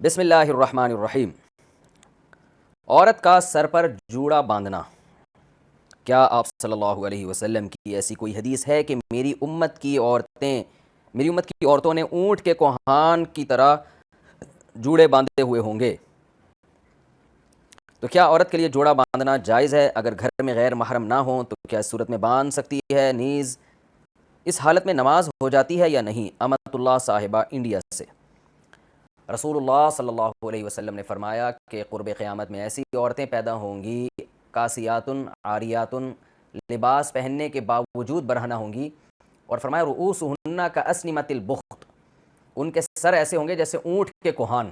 بسم اللہ الرحمن الرحیم۔ عورت کا سر پر جوڑا باندھنا، کیا آپ صلی اللہ علیہ وسلم کی ایسی کوئی حدیث ہے کہ میری امت کی عورتوں نے اونٹ کے کوہان کی طرح جوڑے باندھے ہوئے ہوں گے؟ تو کیا عورت کے لیے جوڑا باندھنا جائز ہے؟ اگر گھر میں غیر محرم نہ ہوں تو کیا اس صورت میں باندھ سکتی ہے؟ نیز اس حالت میں نماز ہو جاتی ہے یا نہیں؟ امت اللہ صاحبہ، انڈیا سے۔ رسول اللہ صلی اللہ علیہ وسلم نے فرمایا کہ قرب قیامت میں ایسی عورتیں پیدا ہوں گی، کاسیاتن عاریاتن، لباس پہننے کے باوجود برہنہ ہوں گی، اور فرمایا رؤوسہن کاسنمۃ البخت، ان کے سر ایسے ہوں گے جیسے اونٹ کے کوہان،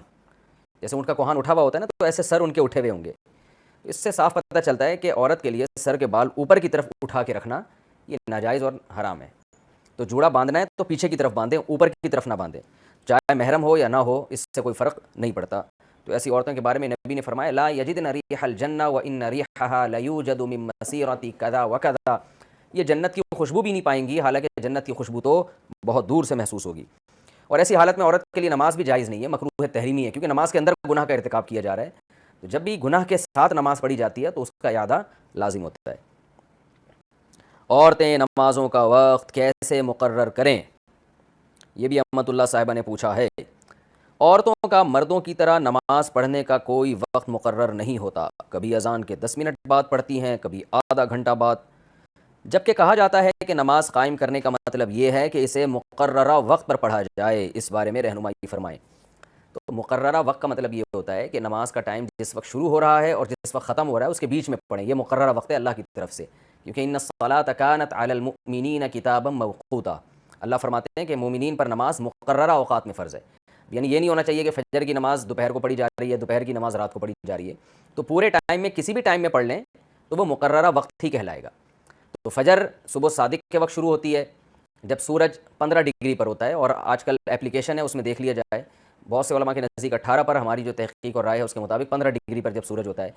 جیسے اونٹ کا کوہان اٹھا ہوا ہوتا ہے نا، تو ایسے سر ان کے اٹھے ہوئے ہوں گے۔ اس سے صاف پتہ چلتا ہے کہ عورت کے لیے سر کے بال اوپر کی طرف اٹھا کے رکھنا یہ ناجائز اور حرام ہے۔ تو جوڑا باندھنا ہے تو پیچھے کی طرف باندھیں، اوپر کی طرف نہ باندھیں، چاہے محرم ہو یا نہ ہو، اس سے کوئی فرق نہیں پڑتا۔ تو ایسی عورتوں کے بارے میں نبی نے فرمایا لا یجدن ریح الجنہ وان ریحها لیوجد من مسیرۃ کذا وکذا، یہ جنت کی خوشبو بھی نہیں پائیں گی، حالانکہ جنت کی خوشبو تو بہت دور سے محسوس ہوگی۔ اور ایسی حالت میں عورت کے لیے نماز بھی جائز نہیں ہے، مکروہ تحریمی ہے، کیونکہ نماز کے اندر گناہ کا ارتکاب کیا جا رہا ہے۔ تو جب بھی گناہ کے ساتھ نماز پڑھی جاتی ہے تو اس کا اعادہ لازم ہوتا ہے۔ عورتیں نمازوں کا وقت کیسے مقرر کریں؟ یہ بھی امت اللہ صاحبہ نے پوچھا ہے۔ عورتوں کا مردوں کی طرح نماز پڑھنے کا کوئی وقت مقرر نہیں ہوتا، کبھی اذان کے 10 منٹ بعد پڑھتی ہیں، کبھی آدھا گھنٹہ بعد، جبکہ کہا جاتا ہے کہ نماز قائم کرنے کا مطلب یہ ہے کہ اسے مقررہ وقت پر پڑھا جائے۔ اس بارے میں رہنمائی فرمائیں۔ تو مقررہ وقت کا مطلب یہ ہوتا ہے کہ نماز کا ٹائم جس وقت شروع ہو رہا ہے اور جس وقت ختم ہو رہا ہے اس کے بیچ میں پڑھیں، یہ مقررہ وقت ہے اللہ کی طرف سے، کیونکہ ان الصلاۃ کانت علی المؤمنین کتابا موقوتا، اللہ فرماتے ہیں کہ مومنین پر نماز مقررہ اوقات میں فرض ہے۔ یعنی یہ نہیں ہونا چاہیے کہ فجر کی نماز دوپہر کو پڑھی جا رہی ہے، دوپہر کی نماز رات کو پڑھی جا رہی ہے، تو پورے ٹائم میں کسی بھی ٹائم میں پڑھ لیں تو وہ مقررہ وقت ہی کہلائے گا۔ تو فجر صبح صادق کے وقت شروع ہوتی ہے جب سورج 15 ڈگری پر ہوتا ہے، اور آج کل اپلیکیشن ہے اس میں دیکھ لیا جائے، بہت سے علماء کے نزدیک 18 پر، ہماری جو تحقیق اور رائے ہے اس کے مطابق 15 ڈگری پر جب سورج ہوتا ہے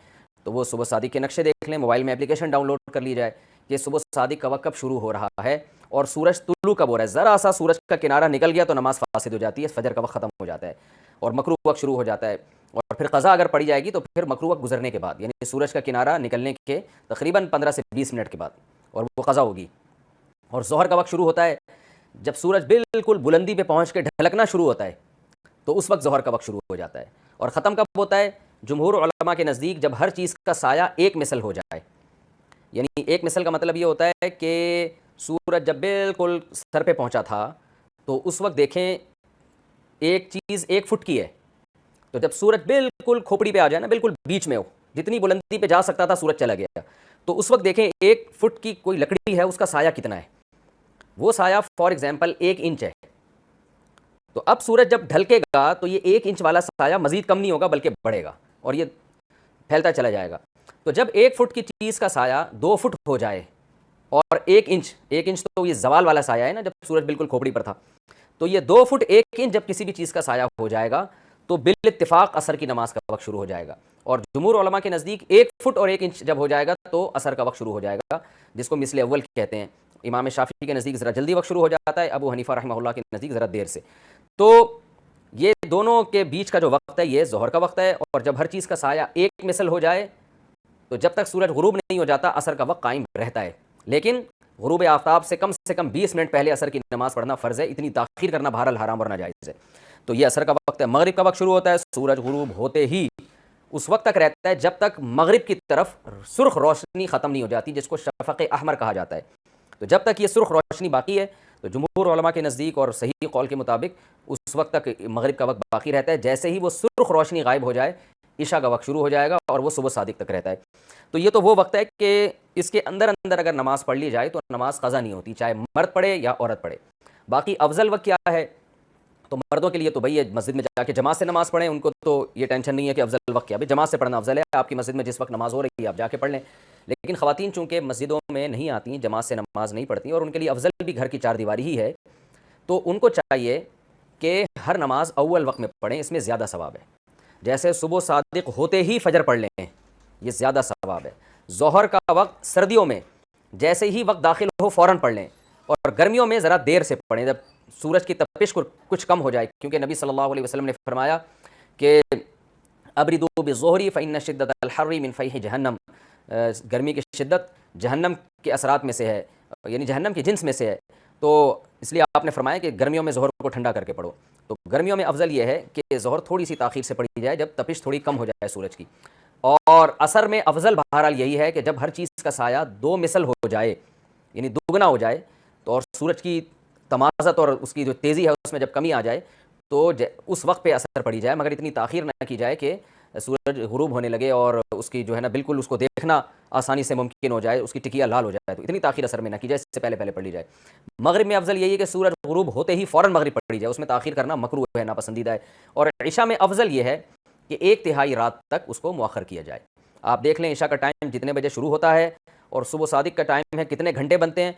تو وہ صبح صادق کے نقشے دیکھ لیں، موبائل میں اپلیکیشن ڈاؤن لوڈ کر لی جائے کہ صبح صادق کا وقت کب شروع ہو رہا ہے اور سورج طلوع کب ہو رہا ہے۔ ذرا سا سورج کا کنارہ نکل گیا تو نماز فاسد ہو جاتی ہے، فجر کا وقت ختم ہو جاتا ہے اور مکروہ وقت شروع ہو جاتا ہے، اور پھر قضا اگر پڑھی جائے گی تو پھر مکروہ وقت گزرنے کے بعد، یعنی سورج کا کنارہ نکلنے کے تقریباً 15 سے 20 منٹ کے بعد، اور وہ قضا ہوگی۔ اور ظہر کا وقت شروع ہوتا ہے جب سورج بالکل بلندی پہ پہنچ کے ڈھلکنا شروع ہوتا ہے، تو اس وقت ظہر کا وقت شروع ہو جاتا ہے۔ اور ختم کب ہوتا ہے؟ جمہور علماء کے نزدیک جب ہر چیز کا سایہ ایک مثل ہو جائے، یعنی ایک مثل کا مطلب یہ ہوتا ہے کہ سورج جب بالکل سر پہ پہنچا تھا تو اس وقت دیکھیں ایک چیز 1 فٹ کی ہے، تو جب سورج بالکل کھوپڑی پہ آ جائے نا، بالکل بیچ میں ہو، جتنی بلندی پہ جا سکتا تھا سورج چلا گیا، تو اس وقت دیکھیں 1 فٹ کی کوئی لکڑی ہے، اس کا سایہ کتنا ہے، وہ سایہ فار ایگزامپل 1 انچ ہے۔ تو اب سورج جب ڈھلکے گا تو یہ 1 انچ والا سایہ مزید کم نہیں ہوگا بلکہ بڑھے گا اور یہ پھیلتا چلا جائے گا۔ تو جب 1 فٹ کی چیز کا سایہ 2 فٹ ہو جائے اور 1 انچ تو یہ زوال والا سایہ ہے نا، جب سورج بالکل کھوپڑی پر تھا، تو یہ 2 فٹ 1 انچ جب کسی بھی چیز کا سایہ ہو جائے گا تو بالاتفاق عصر کی نماز کا وقت شروع ہو جائے گا۔ اور جمہور علماء کے نزدیک 1 فٹ اور 1 انچ جب ہو جائے گا تو عصر کا وقت شروع ہو جائے گا، جس کو مثل اول کہتے ہیں۔ امام شافعی کے نزدیک ذرا جلدی وقت شروع ہو جاتا ہے، ابو حنیفہ رحمہ اللہ کے نزدیک ذرا دیر سے۔ تو یہ دونوں کے بیچ کا جو وقت ہے یہ ظہر کا وقت ہے، اور جب ہر چیز کا سایہ ایک مثل ہو جائے تو جب تک سورج غروب نہیں ہو جاتا عصر کا وقت قائم رہتا ہے، لیکن غروب آفتاب سے کم 20 منٹ پہلے عصر کی نماز پڑھنا فرض ہے، اتنی تاخیر کرنا بہرحال حرام اور ناجائز ہے۔ تو یہ عصر کا وقت ہے۔ مغرب کا وقت شروع ہوتا ہے سورج غروب ہوتے ہی، اس وقت تک رہتا ہے جب تک مغرب کی طرف سرخ روشنی ختم نہیں ہو جاتی، جس کو شفق احمر کہا جاتا ہے۔ تو جب تک یہ سرخ روشنی باقی ہے تو جمہور علماء کے نزدیک اور صحیح قول کے مطابق اس وقت تک مغرب کا وقت باقی رہتا ہے۔ جیسے ہی وہ سرخ روشنی غائب ہو جائے عشاء کا وقت شروع ہو جائے گا اور وہ صبح صادق تک رہتا ہے۔ تو یہ تو وہ وقت ہے کہ اس کے اندر اگر نماز پڑھ لی جائے تو نماز قضا نہیں ہوتی، چاہے مرد پڑھے یا عورت پڑھے۔ باقی افضل وقت کیا ہے؟ تو مردوں کے لیے تو بھئی مسجد میں جا کے جماعت سے نماز پڑھیں، ان کو تو یہ ٹینشن نہیں ہے کہ افضل وقت کیا ہے، جماعت سے پڑھنا افضل ہے۔ آپ کی مسجد میں جس وقت نماز ہو رہی ہے آپ جا کے پڑھ لیں۔ لیکن خواتین چونکہ مسجدوں میں نہیں آتی، جماعت سے نماز نہیں پڑھتی، اور ان کے لیے افضل بھی گھر کی 4 دیواری ہی ہے، تو ان کو چاہیے کہ ہر نماز اول وقت میں پڑھیں، اس میں زیادہ ثواب ہے۔ جیسے صبح صادق ہوتے ہی فجر پڑھ لیں، یہ زیادہ ثواب ہے۔ ظہر کا وقت سردیوں میں جیسے ہی وقت داخل ہو فوراً پڑھ لیں، اور گرمیوں میں ذرا دیر سے پڑھیں جب سورج کی تپش کچھ کم ہو جائے، کیونکہ نبی صلی اللہ علیہ وسلم نے فرمایا کہ ابردو بالظہر فإن شدت الحر من فیح جہنم، گرمی کی شدت جہنم کے اثرات میں سے ہے، یعنی جہنم کے جنس میں سے ہے، تو اس لیے آپ نے فرمایا کہ گرمیوں میں ظہر کو ٹھنڈا کر کے پڑھو۔ تو گرمیوں میں افضل یہ ہے کہ ظہر تھوڑی سی تاخیر سے پڑھی جائے، جب تپش تھوڑی کم ہو جائے سورج کی، اور عصر میں افضل بہرحال یہی ہے کہ جب ہر چیز کا سایہ دو مثل ہو جائے، یعنی دوگنا ہو جائے، تو اور سورج کی تمازت اور اس کی جو تیزی ہے اس میں جب کمی آ جائے تو اس وقت پہ اثر پڑی جائے، مگر اتنی تاخیر نہ کی جائے کہ سورج غروب ہونے لگے اور اس کی جو ہے نا بالکل اس کو دیکھنا آسانی سے ممکن ہو جائے، اس کی ٹکیا لال ہو جائے، تو اتنی تاخیر اثر میں نہ کی جائے، اس سے پہلے پڑھ لی جائے۔ مغرب میں افضل یہی ہے کہ سورج غروب ہوتے ہی فوراً مغرب پڑھی جائے، اس میں تاخیر کرنا مکروہ ہے، ناپسندیدہ ہے۔ اور عشاء میں افضل یہ ہے کہ 1/3 رات تک اس کو مؤخر کیا جائے۔ آپ دیکھ لیں عشاء کا ٹائم جتنے بجے شروع ہوتا ہے اور صبح صادق کا ٹائم ہے کتنے گھنٹے بنتے ہیں،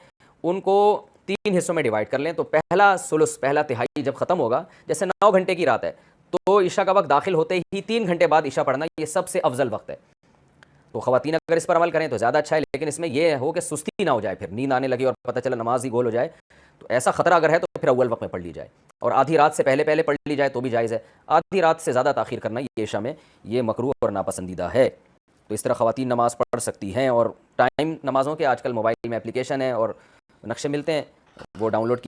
ان کو 3 حصوں میں ڈیوائڈ کر لیں، تو پہلا ثلث، پہلا تہائی جب ختم ہوگا، جیسے 9 گھنٹے کی رات ہے تو عشاء کا وقت داخل ہوتے ہی 3 گھنٹے بعد عشاء پڑھنا یہ سب سے افضل وقت ہے۔ تو خواتین اگر اس پر عمل کریں تو زیادہ اچھا ہے، لیکن اس میں یہ ہو کہ سستی نہ ہو جائے، پھر نیند آنے لگے اور پتہ چلا نماز ہی گول ہو جائے، تو ایسا خطرہ اگر ہے تو پھر اول وقت میں پڑھ لی جائے، اور آدھی رات سے پہلے پڑھ لی جائے تو بھی جائز ہے۔ آدھی رات سے زیادہ تاخیر کرنا یہ عشاء میں یہ مکروہ اور ناپسندیدہ ہے۔ تو اس طرح خواتین نماز پڑھ سکتی ہیں، اور ٹائم نمازوں کے آج کل موبائل میں اپلیکیشن ہے اور نقشے ملتے ہیں، وہ ڈاؤن لوڈ